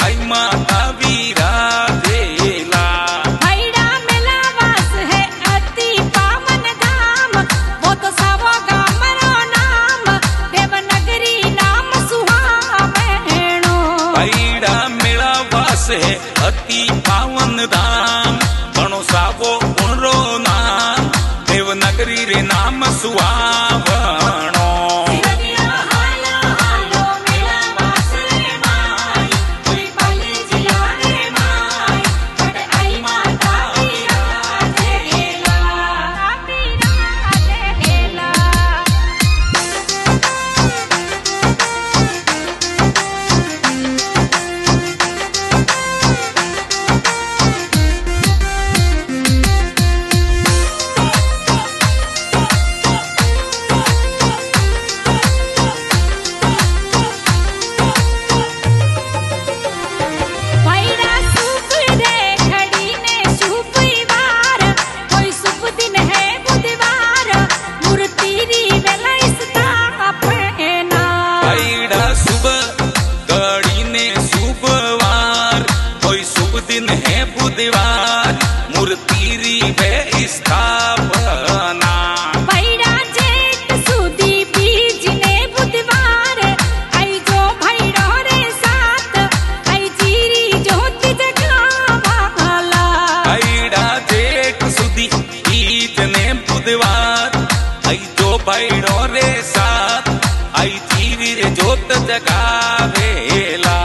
आई माता विराजेला। भैड़ा मेला वास है अति पावन धाम, वो तो सावो गामरो नाम, देवनगरी नाम सुहावनो। भैड़ा मेला वास है अति पावन धाम, घणो सावो उनरो नाम, देवनगरी रे नाम सुहावनो। दिन है बुधवार, मूर्ति री वे स्थापना। भैड़ा जेठ सुदी बीज ने बुधवार, आई जो भैड़ो रे साथ, आई जीरी ज्योति जगावाला। भैड़ा जेठ सुदी बीज ने बुधवार, आई जो भैड़ो रे साथ, आई जीरी रे ज्योत जगावेला।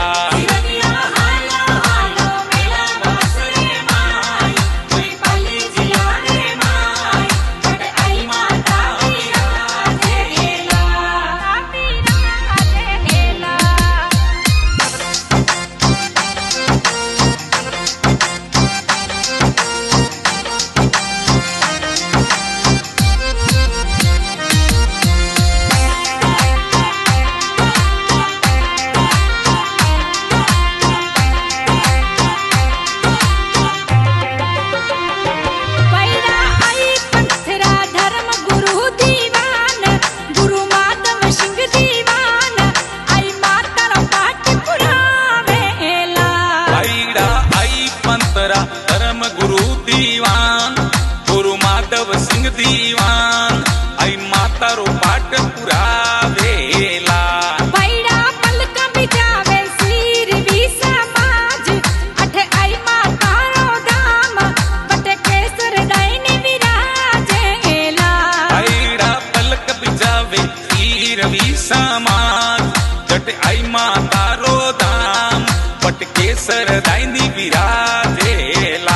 धर्म गुरु दीवान, गुरु माधव सिंह दीवान, आई माता रो पाठ पुरावेला। भैड़ा पलक बिजावे सिर भी समाज, अठे आई माता रो धाम, बटे केसर दायनी विराजेला। भैड़ा पलक बिजावे सिर भी समाज, जटे आई माता रो धाम, बट केसर दायनी विराजेला।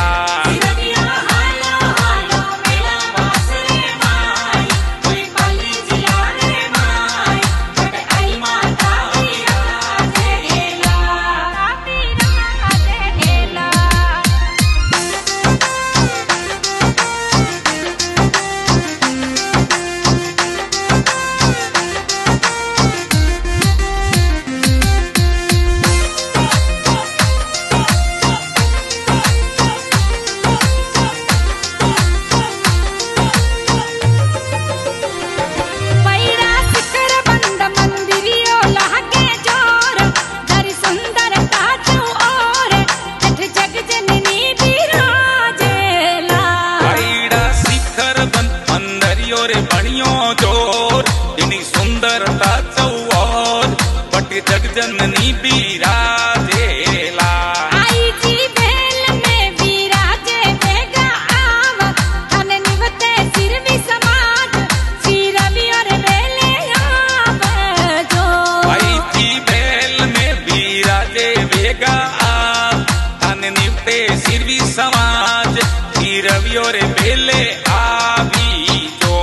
जगजननी बिराजेला। आई जी बेल में विराजे बेगा आव, थाने निवते सिर भी समाज, सिर भी और बेले आवजो। आई जी बेल में विराजे बेगा आव, थाने निवते सिर भी समाज, सिर भी और बेले आवी जो।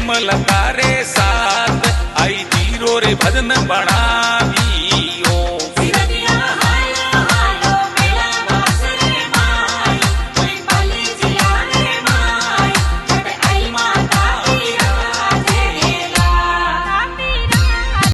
निर्मल तारे साथ आई जीरो रे भजन बना